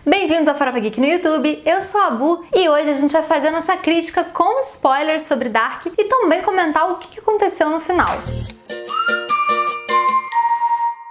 Bem-vindos ao Farofa Geek no YouTube, eu sou a Bu e hoje a gente vai fazer a nossa crítica com spoilers sobre Dark e também comentar o que aconteceu no final.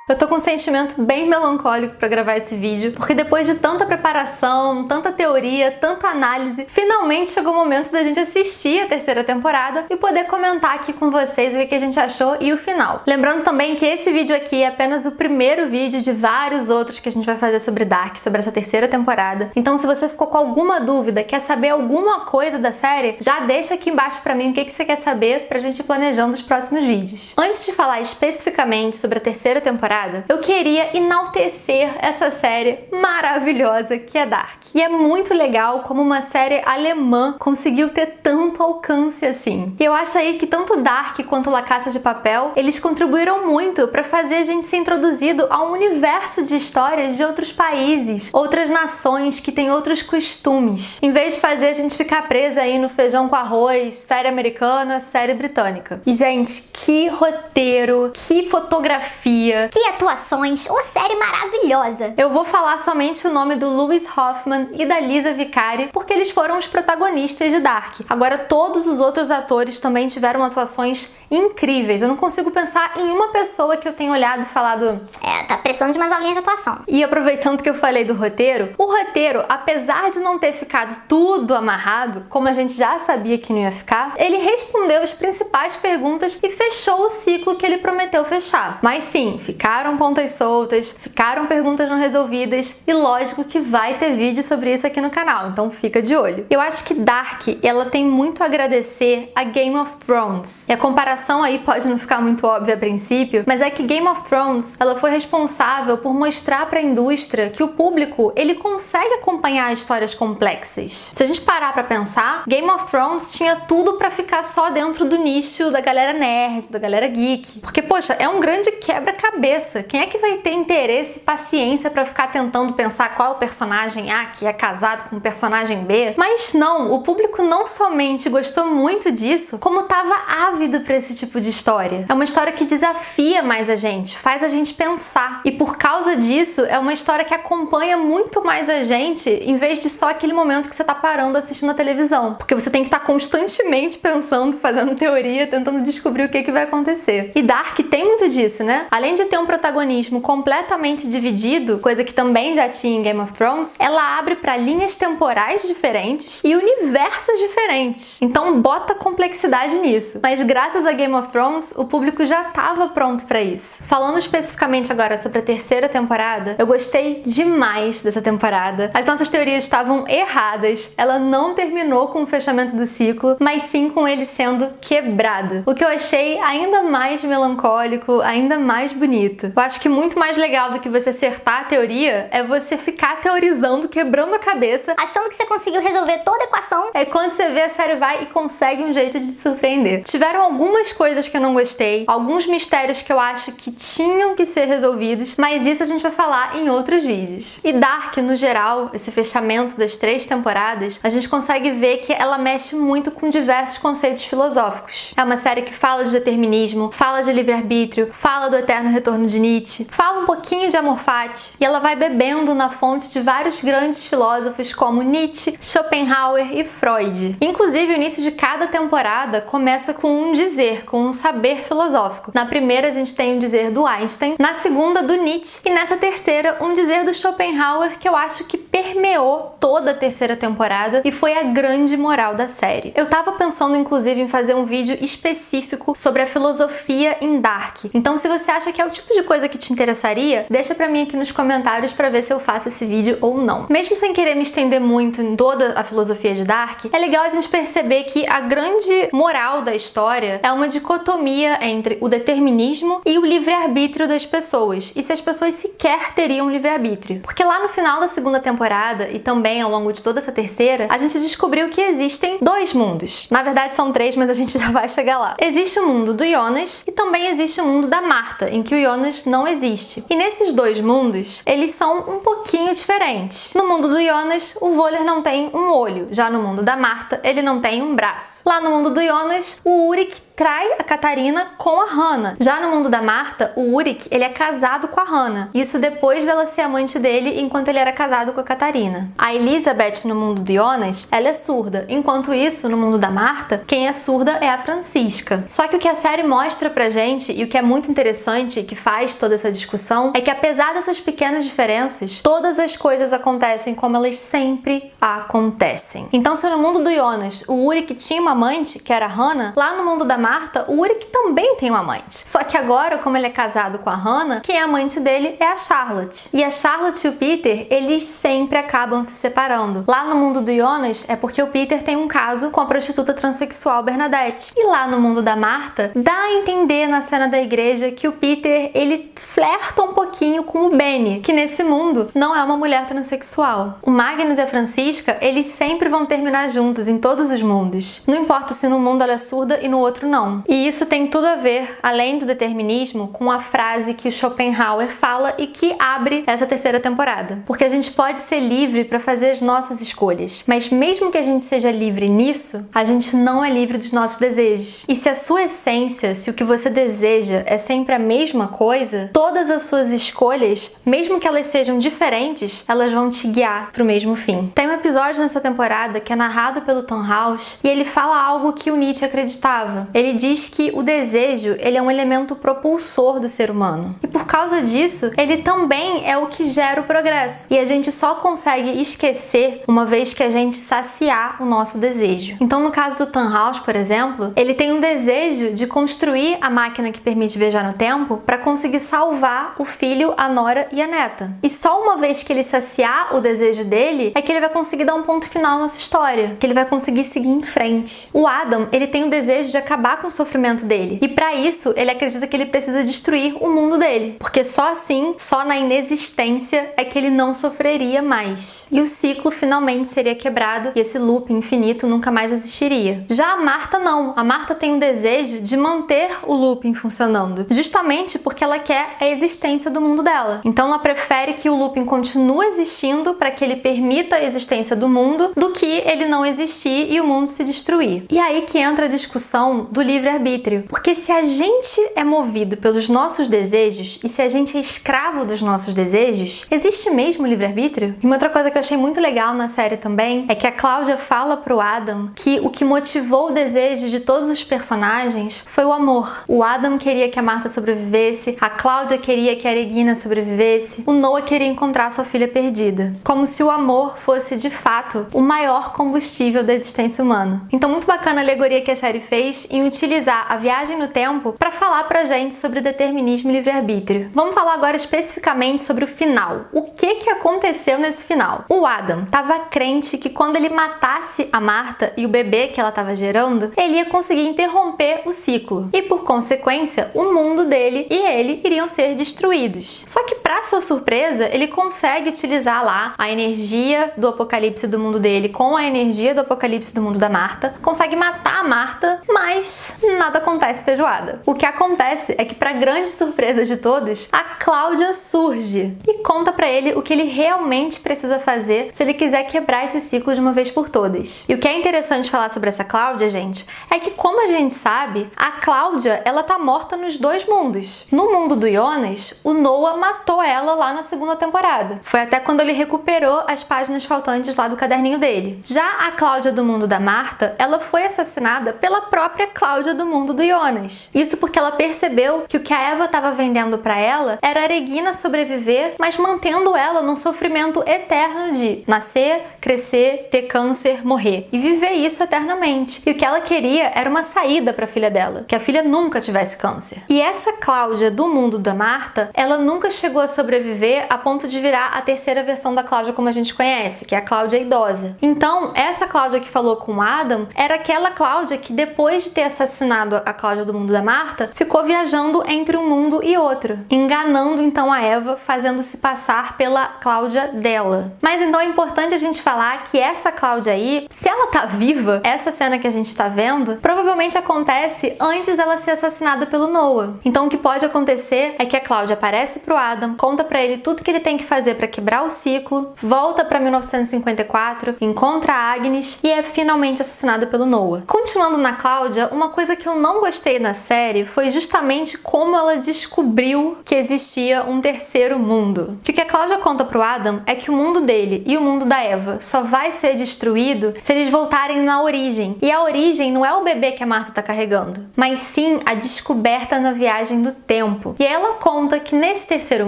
Eu tô com um sentimento bem melancólico pra gravar esse vídeo, porque depois de tanta preparação, tanta teoria, tanta análise, finalmente chegou o momento da gente assistir a terceira temporada e poder comentar aqui com vocês o que a gente achou e o final. Lembrando também que esse vídeo aqui é apenas o primeiro vídeo de vários outros que a gente vai fazer sobre Dark, sobre essa terceira temporada. Então se você ficou com alguma dúvida, quer saber alguma coisa da série, já deixa aqui embaixo pra mim o que você quer saber pra gente ir planejando os próximos vídeos. Antes de falar especificamente sobre a terceira temporada, eu queria enaltecer essa série maravilhosa que é Dark. E é muito legal como uma série alemã conseguiu ter tanto alcance assim. E eu acho aí que tanto Dark quanto La Casa de Papel, eles contribuíram muito para fazer a gente ser introduzido a um universo de histórias de outros países, outras nações que têm outros costumes, em vez de fazer a gente ficar presa aí no feijão com arroz, série americana, série britânica. E gente, que roteiro, que fotografia, que atuações, uma série maravilhosa. Eu vou falar somente o nome do Lewis Hoffman e da Lisa Vicari, porque eles foram os protagonistas de Dark. Agora, todos os outros atores também tiveram atuações incríveis. Eu não consigo pensar em uma pessoa que eu tenha olhado e falado... tá precisando de mais aulinhas de atuação. E aproveitando que eu falei do roteiro, o roteiro, apesar de não ter ficado tudo amarrado, como a gente já sabia que não ia ficar, ele respondeu as principais perguntas e fechou o ciclo que ele prometeu fechar. Mas sim, ficaram pontas soltas, ficaram perguntas não resolvidas e lógico que vai ter vídeo sobre isso aqui no canal, então fica de olho. Eu acho que Dark, ela tem muito a agradecer a Game of Thrones. E a comparação aí pode não ficar muito óbvia a princípio, mas é que Game of Thrones, ela foi responsável por mostrar para a indústria que o público, ele consegue acompanhar histórias complexas. Se a gente parar para pensar, Game of Thrones tinha tudo para ficar só dentro do nicho da galera nerd, da galera geek. Porque, poxa, é um grande quebra-cabeça. Quem é que vai ter interesse e paciência para ficar tentando pensar qual é o personagem A que é casado com o personagem B? Mas não, o público não somente gostou muito disso, como estava ávido para esse tipo de história. É uma história que desafia mais a gente, faz a gente pensar. E por causa disso, é uma história que acompanha muito mais a gente, em vez de só aquele momento que você tá parando assistindo a televisão. Porque você tem que estar constantemente pensando, fazendo teoria, tentando descobrir o que vai acontecer. E Dark tem muito disso, né? Além de ter um protagonismo completamente dividido, coisa que também já tinha em Game of Thrones, ela abre para linhas temporais diferentes e universos diferentes. Então bota complexidade nisso. Mas graças a Game of Thrones, o público já estava pronto para isso. Falando especificamente agora sobre a terceira temporada, eu gostei demais dessa temporada. As nossas teorias estavam erradas. Ela não terminou com o fechamento do ciclo, mas sim com ele sendo quebrado. O que eu achei ainda mais melancólico, ainda mais bonito. Eu acho que muito mais legal do que você acertar a teoria é você ficar teorizando, quebrando a cabeça, achando que você conseguiu resolver toda a equação. É quando você vê a série vai e consegue um jeito de te surpreender. Tiveram algumas coisas que eu não gostei, alguns mistérios que eu acho que tinham que ser resolvidos, mas isso a gente vai falar em outros vídeos. E Dark, no geral, esse fechamento das 3 temporadas, a gente consegue ver que ela mexe muito com diversos conceitos filosóficos. É uma série que fala de determinismo, fala de livre-arbítrio, fala do eterno retorno de Nietzsche, fala um pouquinho de amor fati, e ela vai bebendo na fonte de vários grandes filósofos como Nietzsche, Schopenhauer e Freud. Inclusive, o início de cada temporada começa com um dizer, com um saber filosófico. Na primeira, a gente tem um dizer do Einstein, na segunda, do Nietzsche, e nessa terceira, um dizer do Schopenhauer que eu acho que permeou toda a terceira temporada e foi a grande moral da série. Eu tava pensando, inclusive, em fazer um vídeo específico sobre a filosofia em Dark. Então, se você acha que é o tipo de coisa que te interessaria, deixa pra mim aqui nos comentários pra ver se eu faço esse vídeo ou não. Mesmo sem querer me estender muito em toda a filosofia de Dark, é legal a gente perceber que a grande moral da história é uma dicotomia entre o determinismo e o livre-arbítrio das pessoas, e se as pessoas sequer teriam livre-arbítrio. Porque lá no final da segunda temporada, e também ao longo de toda essa terceira, a gente descobriu que existem 2 mundos. Na verdade são 3, mas a gente já vai chegar lá. Existe o mundo do Jonas e também existe o mundo da Marta, em que o Jonas não existe. E nesses 2 mundos, eles são um pouquinho diferentes. No mundo do Jonas, o Voller não tem um olho. Já no mundo da Marta, ele não tem um braço. Lá no mundo do Jonas, o Uric trai a Catarina com a Hannah. Já no mundo da Marta, o Uric, ele é casado com a Hannah. Isso depois dela ser amante dele enquanto ele era casado com a Catarina. Catarina. A Elizabeth, no mundo do Jonas, ela é surda. Enquanto isso, no mundo da Marta, quem é surda é a Francisca. Só que o que a série mostra pra gente, e o que é muito interessante, que faz toda essa discussão, é que apesar dessas pequenas diferenças, todas as coisas acontecem como elas sempre acontecem. Então, se no mundo do Jonas o Uric tinha uma amante, que era a Hannah, lá no mundo da Marta, o Uric também tem uma amante. Só que agora, como ele é casado com a Hannah, quem é amante dele é a Charlotte. E a Charlotte e o Peter, eles sempre acabam se separando. Lá no mundo do Jonas é porque o Peter tem um caso com a prostituta transexual Bernadette. E lá no mundo da Marta, dá a entender na cena da igreja que o Peter, ele flerta um pouquinho com o Benny, que nesse mundo não é uma mulher transexual. O Magnus e a Francisca, eles sempre vão terminar juntos em todos os mundos. Não importa se num mundo ela é surda e no outro não. E isso tem tudo a ver, além do determinismo, com a frase que o Schopenhauer fala e que abre essa terceira temporada. Porque a gente pode ser livre para fazer as nossas escolhas, mas mesmo que a gente seja livre nisso, a gente não é livre dos nossos desejos. E se a sua essência, se o que você deseja é sempre a mesma coisa, todas as suas escolhas, mesmo que elas sejam diferentes, elas vão te guiar para o mesmo fim. Tem um episódio nessa temporada que é narrado pelo Tannhaus e ele fala algo que o Nietzsche acreditava. Ele diz que o desejo, ele é um elemento propulsor do ser humano. E por causa disso, ele também é o que gera o progresso. E a gente só consegue esquecer uma vez que a gente saciar o nosso desejo. Então, no caso do Tannhaus, por exemplo, ele tem um desejo de construir a máquina que permite viajar no tempo para conseguir salvar o filho, a nora e a neta. E só uma vez que ele saciar o desejo dele é que ele vai conseguir dar um ponto final nessa história, que ele vai conseguir seguir em frente. O Adam, ele tem o desejo de acabar com o sofrimento dele. E para isso, ele acredita que ele precisa destruir o mundo dele, porque só assim, só na inexistência é que ele não sofreria mais. E o ciclo finalmente seria quebrado e esse loop infinito nunca mais existiria. Já a Marta não. A Marta tem um desejo de manter o looping funcionando, justamente porque ela quer a existência do mundo dela. Então ela prefere que o looping continue existindo para que ele permita a existência do mundo, do que ele não existir e o mundo se destruir. E aí que entra a discussão do livre-arbítrio. Porque se a gente é movido pelos nossos desejos e se a gente é escravo dos nossos desejos, existe mesmo livre-arbítrio? E uma outra coisa que eu achei muito legal na série também é que a Cláudia fala pro Adam que o que motivou o desejo de todos os personagens foi o amor. O Adam queria que a Marta sobrevivesse, a Cláudia queria que a Regina sobrevivesse, o Noah queria encontrar sua filha perdida. Como se o amor fosse, de fato, o maior combustível da existência humana. Então, muito bacana a alegoria que a série fez em utilizar a viagem no tempo para falar pra gente sobre determinismo e livre-arbítrio. Vamos falar agora especificamente sobre o final. O que aconteceu nesse final? O Adam estava crente que quando ele matasse a Marta e o bebê que ela estava gerando, ele ia conseguir interromper o ciclo. E por consequência, o mundo dele e ele iriam ser destruídos. Só que, para sua surpresa, ele consegue utilizar lá a energia do apocalipse do mundo dele com a energia do apocalipse do mundo da Marta, consegue matar a Marta, mas nada acontece feijoada. O que acontece é que, para grande surpresa de todos, a Cláudia surge e conta pra ele o que ele realmente precisa fazer se ele quiser quebrar esse ciclo de uma vez por todas. E o que é interessante falar sobre essa Cláudia, gente, é que, como a gente sabe, a Cláudia, ela tá morta nos dois mundos. No mundo do Jonas, o Noah matou ela lá na segunda temporada. Foi até quando ele recuperou as páginas faltantes lá do caderninho dele. Já a Cláudia do mundo da Marta, ela foi assassinada pela própria Cláudia do mundo do Jonas. Isso porque ela percebeu que o que a Eva estava vendendo pra ela era a Regina sobreviver, mas mantendo ela num sofrimento eterno de nascer, crescer, ter câncer, morrer e viver isso eternamente. E o que ela queria era uma saída pra filha dela, que a filha nunca tivesse câncer. E essa Cláudia do mundo da Marta, ela nunca chegou a sobreviver a ponto de virar a terceira versão da Cláudia como a gente conhece, que é a Cláudia idosa. Então, essa Cláudia que falou com o Adam era aquela Cláudia que, depois de ter assassinado a Cláudia do mundo da Marta, ficou viajando entre um mundo e outro, enganando então a Eva, fazendo-se passar pela Cláudia dela. Mas então é importante a gente falar que essa Cláudia aí, se ela tá viva, essa cena que a gente tá vendo, provavelmente acontece antes dela ser assassinada pelo Noah. Então o que pode acontecer é que a Cláudia aparece pro Adam, conta pra ele tudo que ele tem que fazer pra quebrar o ciclo, volta pra 1954, encontra a Agnes e é finalmente assassinada pelo Noah. Continuando na Cláudia, uma coisa que eu não gostei na série foi justamente como ela descobriu que existia um terceiro mundo. Que o que a Cláudia conta pro Adam é que o o mundo dele e o mundo da Eva só vai ser destruído se eles voltarem na origem. E a origem não é o bebê que a Martha tá carregando, mas sim a descoberta na viagem do tempo. E ela conta que nesse terceiro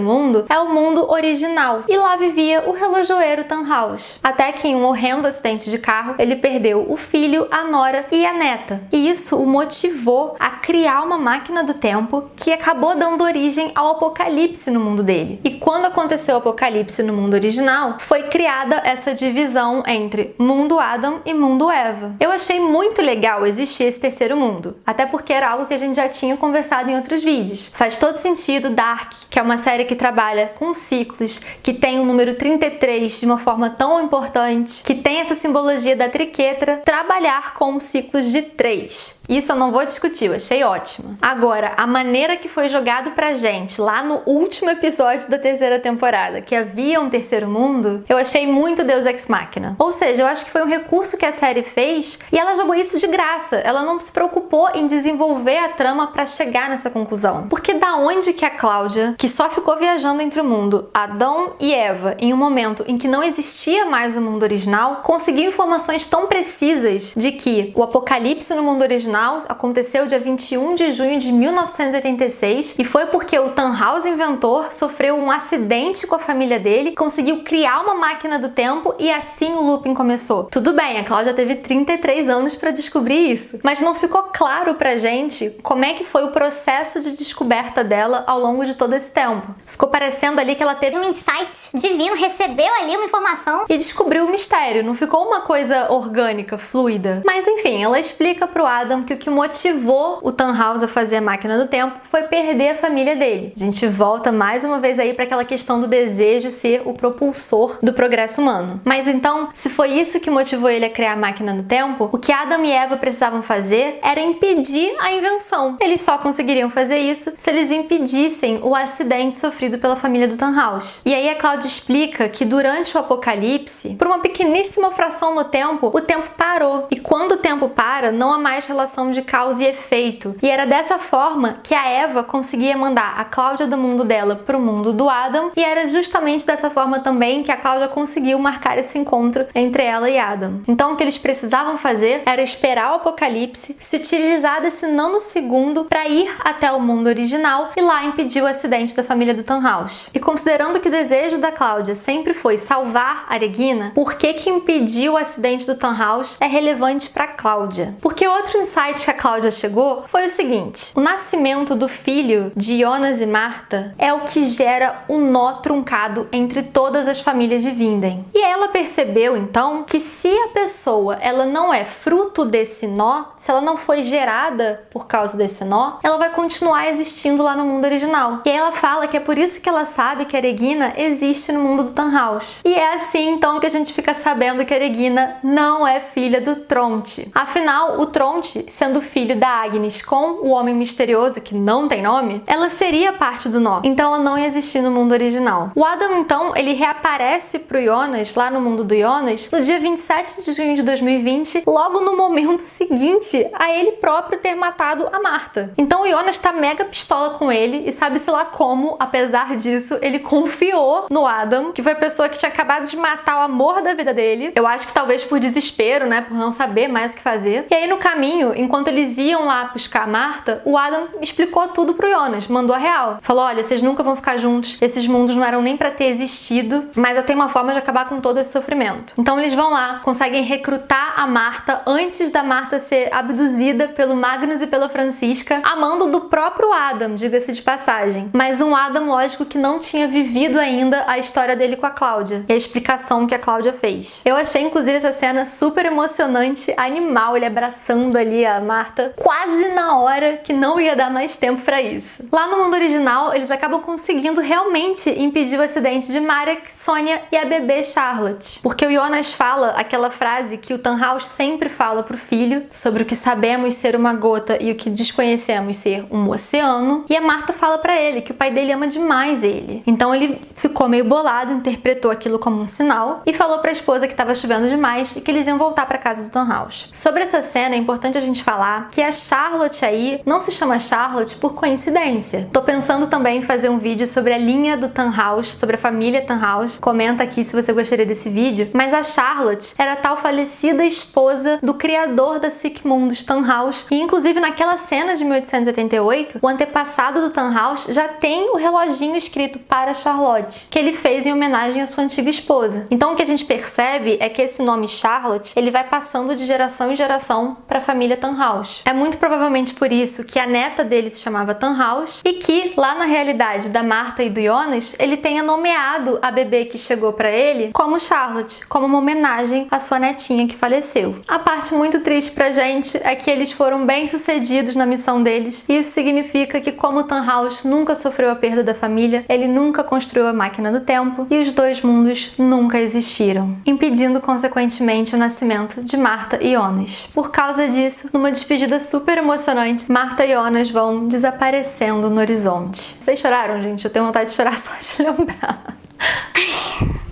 mundo é o mundo original, e lá vivia o relojoeiro Tannhaus. Até que em um horrendo acidente de carro, ele perdeu o filho, a nora e a neta. E isso o motivou a criar uma máquina do tempo que acabou dando origem ao apocalipse no mundo dele. E quando aconteceu o apocalipse no mundo original, foi criada essa divisão entre mundo Adam e mundo Eva. Eu achei muito legal existir esse terceiro mundo, até porque era algo que a gente já tinha conversado em outros vídeos. Faz todo sentido Dark, que é uma série que trabalha com ciclos, que tem o número 33 de uma forma tão importante, que tem essa simbologia da triquetra, trabalhar com ciclos de 3. Isso eu não vou discutir, eu achei ótimo. Agora, a maneira que foi jogado pra gente lá no último episódio da terceira temporada, que havia um terceiro mundo, eu achei muito Deus Ex Machina. Ou seja, eu acho que foi um recurso que a série fez e ela jogou isso de graça. Ela não se preocupou em desenvolver a trama pra chegar nessa conclusão. Porque da onde que a Cláudia, que só ficou viajando entre o mundo Adão e Eva em um momento em que não existia mais o mundo original, conseguiu informações tão precisas de que o apocalipse no mundo original aconteceu dia 21 de junho de 1986 e foi porque o Tannhaus inventor sofreu um acidente com a família dele, conseguiu criar uma máquina do tempo e assim o looping começou. Tudo bem, a Cláudia teve 33 anos para descobrir isso, mas não ficou claro pra gente como é que foi o processo de descoberta dela ao longo de todo esse tempo. Ficou parecendo ali que ela teve um insight divino, recebeu ali uma informação e descobriu o mistério, não ficou uma coisa orgânica, fluida. Mas enfim, ela explica pro Adam que o que motivou o Tannhaus a fazer a máquina do tempo foi perder a família dele. A gente volta mais uma vez aí para aquela questão do desejo ser o propulsor do progresso humano. Mas então, se foi isso que motivou ele a criar a máquina do tempo, o que Adam e Eva precisavam fazer era impedir a invenção. Eles só conseguiriam fazer isso se eles impedissem o acidente sofrido pela família do Tannhaus. E aí a Cláudia explica que durante o apocalipse, por uma pequeníssima fração no tempo, o tempo parou. E quando o tempo para, não há mais relação de causa e efeito. E era dessa forma que a Eva conseguia mandar a Cláudia do mundo dela pro mundo do Adam, e era justamente dessa forma também que a Cláudia conseguiu marcar esse encontro entre ela e Adam. Então o que eles precisavam fazer era esperar o apocalipse, se utilizar desse nanosegundo para ir até o mundo original e lá impedir o acidente da família do Tannhaus. E considerando que o desejo da Cláudia sempre foi salvar a Regina, por que impedir o acidente do Tannhaus é relevante para Cláudia? Porque outro insight que a Cláudia chegou foi o seguinte: o nascimento do filho de Jonas e Martha é o que gera um nó truncado entre todas as famílias de Vinden. E ela percebeu então que se a pessoa ela não é fruto desse nó, se ela não foi gerada por causa desse nó, ela vai continuar existindo lá no mundo original. E aí ela fala que é por isso que ela sabe que a Regina existe no mundo do Tannhaus. E é assim então que a gente fica sabendo que a Regina não é filha do Tronte. Afinal, o Tronte, sendo filho da Agnes com o homem misterioso que não tem nome, ela seria parte do nó. Então ela não ia existir no mundo original. O Adam então, ele reaparece pro Jonas lá no mundo do Jonas no dia 27 de junho de 2020, logo no momento seguinte a ele próprio ter matado a Martha. Então o Jonas tá mega pistola com ele e sabe-se lá como, apesar disso, ele confiou no Adam, que foi a pessoa que tinha acabado de matar o amor da vida dele. Eu acho que talvez por desespero, né, por não saber mais o que fazer. E aí no caminho, enquanto eles iam lá buscar a Martha, o Adam explicou tudo pro Jonas, mandou a real. Falou: olha, vocês nunca vão ficar juntos, esses mundos não eram nem pra ter existido, mas eu tenho uma forma de acabar com todo esse sofrimento. Então eles vão lá, conseguem recrutar a Martha antes da Martha ser abduzida pelo Magnus e pela Francisca, a mando do próprio Adam, diga-se de passagem. Mas um Adam, lógico, que não tinha vivido ainda a história dele com a Cláudia e a explicação que a Cláudia fez. Eu achei, inclusive, essa cena super emocionante, animal, ele abraçando ali a Martha, quase na hora que não ia dar mais tempo pra isso. Lá no mundo original, eles acabam conseguindo realmente impedir o acidente de Marek, Sonia e a bebê Charlotte. Porque o Jonas fala aquela frase que o Tannhaus sempre fala pro filho sobre o que sabemos ser uma gota e o que desconhecemos ser um oceano. E a Martha fala pra ele que o pai dele ama demais ele. Então ele ficou meio bolado, interpretou aquilo como um sinal e falou pra esposa que tava chovendo demais e que eles iam voltar pra casa do Tannhaus. Sobre essa cena, é importante a gente gente falar que a Charlotte aí não se chama Charlotte por coincidência. Tô pensando também em fazer um vídeo sobre a linha do Tannhaus, sobre a família Tannhaus. Comenta aqui se você gostaria desse vídeo. Mas a Charlotte era a tal falecida esposa do criador da Sigmundus Tannhaus, e inclusive naquela cena de 1888, o antepassado do Tannhaus já tem o reloginho escrito para Charlotte, que ele fez em homenagem à sua antiga esposa. Então o que a gente percebe é que esse nome Charlotte, ele vai passando de geração em geração para a família Tannhaus. É muito provavelmente por isso que a neta dele se chamava Tannhaus e que, lá na realidade da Martha e do Jonas, ele tenha nomeado a bebê que chegou para ele como Charlotte, como uma homenagem à sua netinha que faleceu. A parte muito triste pra gente é que eles foram bem-sucedidos na missão deles, e isso significa que, como Tannhaus nunca sofreu a perda da família, ele nunca construiu a máquina do tempo e os dois mundos nunca existiram, impedindo consequentemente o nascimento de Martha e Jonas. Por causa disso, numa despedida super emocionante, Martha e Jonas vão desaparecendo no horizonte. Vocês choraram, gente? Eu tenho vontade de chorar só de lembrar.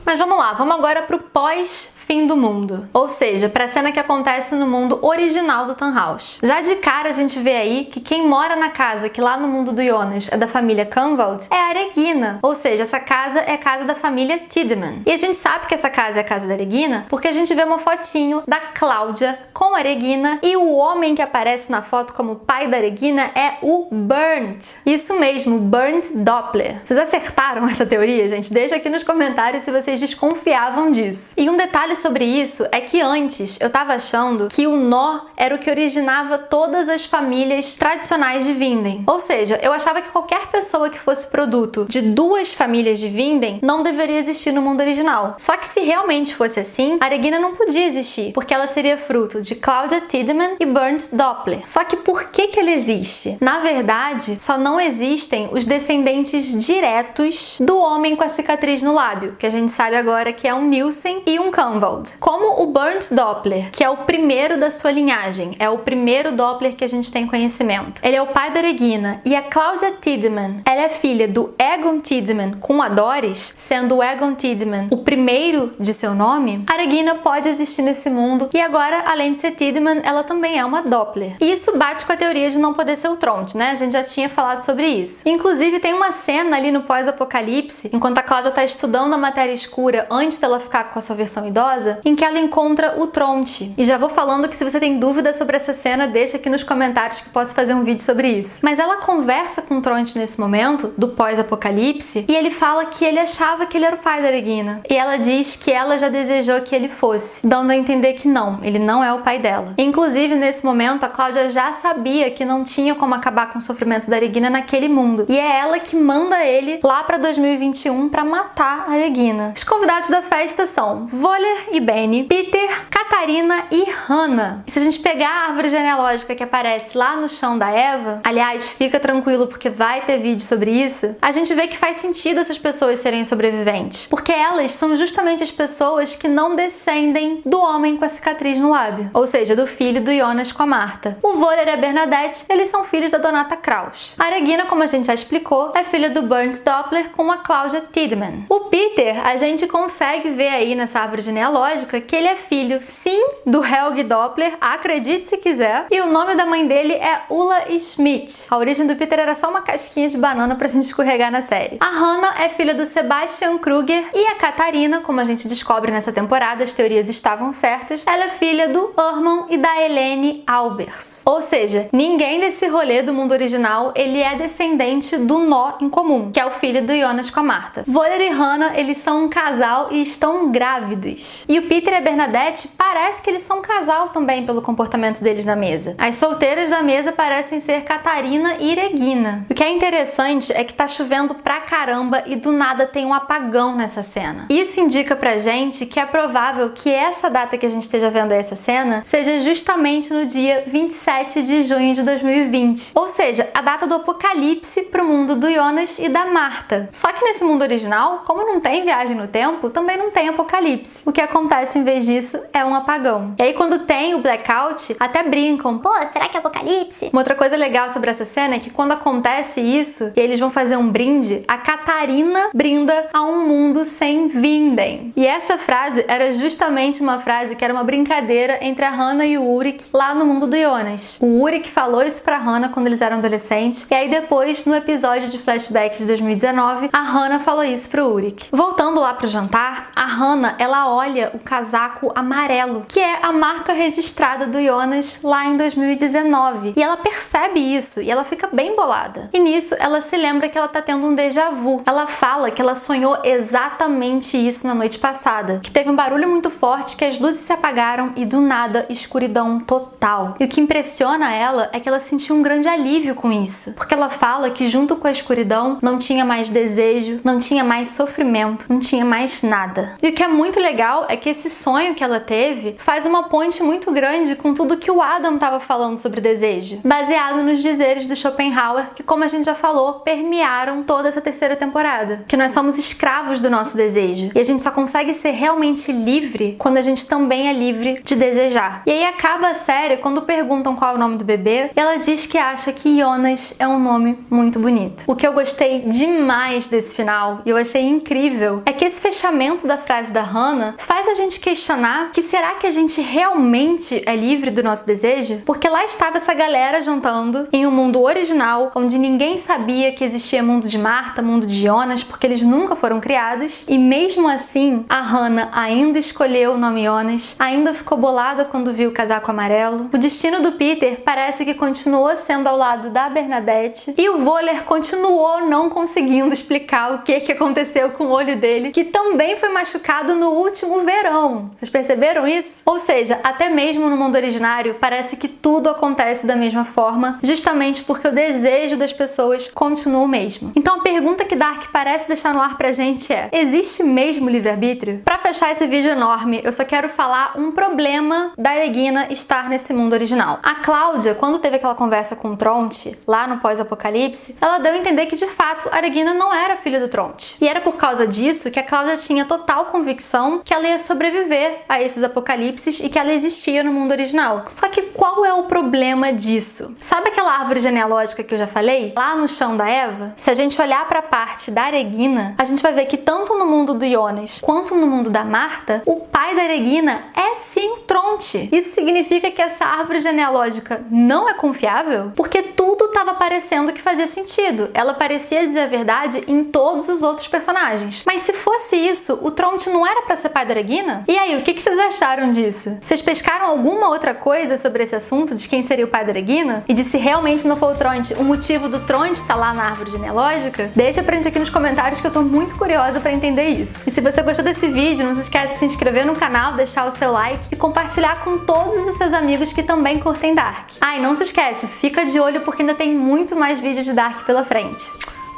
Mas vamos lá, vamos agora pro pós-fim do mundo. Ou seja, pra cena que acontece no mundo original do Tannhaus. Já de cara a gente vê aí que quem mora na casa que lá no mundo do Jonas é da família Kahnwald é a Regina. Ou seja, essa casa é a casa da família Tiedemann. E a gente sabe que essa casa é a casa da Regina porque a gente vê uma fotinho da Cláudia com a Regina, e o homem que aparece na foto como pai da Regina é o Bernd. Isso mesmo, Bernd Doppler. Vocês acertaram essa teoria, gente? Deixa aqui nos comentários se vocês desconfiavam disso. E um detalhe sobre isso é que antes eu tava achando que o nó era o que originava todas as famílias tradicionais de Vinden. Ou seja, eu achava que qualquer pessoa que fosse produto de duas famílias de Vinden não deveria existir no mundo original. Só que se realmente fosse assim, a Regina não podia existir, porque ela seria fruto de Claudia Tiedemann e Bernd Doppler. Só que por que ele existe? Na verdade, só não existem os descendentes diretos do homem com a cicatriz no lábio, que a gente sabe agora que é um Nielsen e um Kahnwald. Como o Bernd Doppler, que é o primeiro da sua linhagem, é o primeiro Doppler que a gente tem conhecimento. Ele é o pai da Regina, e a Claudia Tiedemann, ela é filha do Egon Tiedemann com a Doris, sendo o Egon Tiedemann o primeiro de seu nome. A Regina pode existir nesse mundo, e agora, além de ser Tiedemann, ela também é uma Doppler. E isso bate com a teoria de não poder ser o Tronte, né? A gente já tinha falado sobre isso. Inclusive, tem uma cena ali no pós-apocalipse, enquanto a Cláudia está estudando a matéria escura antes dela ficar com a sua versão idosa, em que ela encontra o Tronte. E já vou falando que se você tem dúvida sobre essa cena, deixa aqui nos comentários que eu posso fazer um vídeo sobre isso. Mas ela conversa com o Tronte nesse momento, do pós-apocalipse, e ele fala que ele achava que ele era o pai da Regina. E ela diz que ela já desejou que ele fosse, dando a entender que não, ele não é o pai dela. Inclusive, nesse momento, a Cláudia já sabia que não tinha como acabar com o sofrimento da Regina naquele mundo. E é ela que manda ele lá pra 2021 pra matar a Regina. Os convidados da festa são Voller e Benny, Peter, Catarina e Hannah. E se a gente pegar a árvore genealógica que aparece lá no chão da Eva, aliás, fica tranquilo porque vai ter vídeo sobre isso, a gente vê que faz sentido essas pessoas serem sobreviventes, porque elas são justamente as pessoas que não descendem do homem com a cicatriz no lábio, ou seja, do filho do Jonas com a Martha. O Voller e a Bernadette, eles são filhos da Donata Kraus. A Regina, como a gente já explicou, é filha do Bernd Doppler com a Claudia Tiedemann. O Peter, a gente consegue ver aí nessa árvore genealógica que ele é filho, sim, do Helge Doppler, acredite se quiser, e o nome da mãe dele é Ulla Schmidt. A origem do Peter era só uma casquinha de banana pra gente escorregar na série. A Hannah é filha do Sebastian Kruger, e a Catarina, como a gente descobre nessa temporada, as teorias estavam certas, ela é filha do Hermann e da Helene Albers. Ou seja, ninguém desse rolê do mundo original, ele é descendente do nó em comum, que é o filho do Jonas com a Martha. Voller e Hannah, eles são um casal e estão grávidos. E o Peter e a Bernadette, parece que eles são um casal também pelo comportamento deles na mesa. As solteiras da mesa parecem ser Catarina e Regina. O que é interessante é que tá chovendo pra caramba e do nada tem um apagão nessa cena. Isso indica pra gente que é provável que essa data que a gente esteja vendo essa cena seja justamente no dia 27 de junho de 2020. Ou seja, a data do apocalipse pro mundo do Jonas e da Martha. Só que nesse mundo original, como não tem viagem no tempo, também não tem apocalipse. O que acontece em vez disso é um apagão. E aí quando tem o blackout, até brincam. Pô, será que é apocalipse? Uma outra coisa legal sobre essa cena é que quando acontece isso e eles vão fazer um brinde, a Catarina brinda a um mundo sem Vinden. E essa frase era justamente uma frase que era uma brincadeira entre a Hannah e o Ulrich lá no mundo do Jonas. O Ulrich falou isso pra Hannah quando eles eram adolescentes, e aí depois, no episódio de flashback de 2019, a Hannah falou isso pro Ulrich. Voltando lá pro jantar, a Hannah, ela olha o casaco amarelo, que é a marca registrada do Jonas lá em 2019. E ela percebe isso e ela fica bem bolada. E nisso, ela se lembra que ela tá tendo um déjà vu. Ela fala que ela sonhou exatamente isso na noite passada, que teve um barulho muito forte, que as luzes se apagaram e do nada, escuridão total. E o que impressiona ela é que ela sentiu um grande alívio com isso, porque ela fala que junto com a escuridão não tinha mais desejo, não tinha mais sofrimento, não tinha mais nada. E o que é muito legal é que esse sonho que ela teve faz uma ponte muito grande com tudo que o Adam estava falando sobre desejo, baseado nos dizeres do Schopenhauer, que, como a gente já falou, permearam toda essa terceira temporada, que nós somos escravos do nosso desejo e a gente só consegue ser realmente livre quando a gente também é livre de desejar. E aí acaba a série quando perguntam qual é o nome do bebê e ela diz que acha que Jonas é um nome muito bonito. O que eu gostei demais desse final e eu achei incrível é que esse fechamento da frase da Hannah faz a gente questionar que será que a gente realmente é livre do nosso desejo? Porque lá estava essa galera jantando em um mundo original onde ninguém sabia que existia mundo de Marta, mundo de Jonas, porque eles nunca foram criados, e mesmo assim a Hannah ainda escolheu o nome Jonas, ainda ficou bolada quando viu o casaco amarelo. O destino do Peter parece que continuou sendo ao lado da Bernadette e o Voller continuou não conseguindo explicar o que aconteceu com o olho dele, que também foi machucado no último verão. Vocês perceberam isso? Ou seja, até mesmo no mundo originário parece que tudo acontece da mesma forma, justamente porque o desejo das pessoas continua o mesmo. Então a pergunta que Dark parece deixar no ar pra gente é: existe mesmo livre-arbítrio? Pra fechar esse vídeo enorme, eu só quero falar um problema da Regina estar nesse mundo original. A Cláudia, quando teve aquela conversa com o Tronte, lá no pós-apocalipse, ela deu a entender que de fato a Regina não era filha do Tronte. E era por causa disso que a Cláudia tinha total convicção que ela ia sobreviver a esses apocalipses e que ela existia no mundo original. Só que qual é o problema disso? Sabe aquela árvore genealógica que eu já falei? Lá no chão da Eva? Se a gente olhar pra parte da Regina, a gente vai ver que tanto no mundo do Jonas quanto no mundo da Marta, o pai da Regina é sim o Tronte. Isso significa que essa árvore genealógica não é confiável? Porque tudo estava parecendo que fazia sentido. Ela parecia dizer a verdade em todos os outros personagens. Mas se fosse isso, o Tronte não era pra ser pai da Regina? E aí, o que vocês acharam disso? Vocês pescaram alguma outra coisa sobre esse assunto de quem seria o pai da Regina? E de se realmente não for o Tronte, o motivo do Tronte estar lá na árvore genealógica? Deixa pra gente aqui nos comentários que eu tô muito curiosa pra entender isso. E se você gostou desse vídeo, não se esquece de se inscrever no canal, deixar o seu like e compartilhar com todos os seus amigos que também curtem Dark. Ah, e não se esquece, fica de olho porque ainda tem muito mais vídeos de Dark pela frente.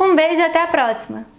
Um beijo e até a próxima!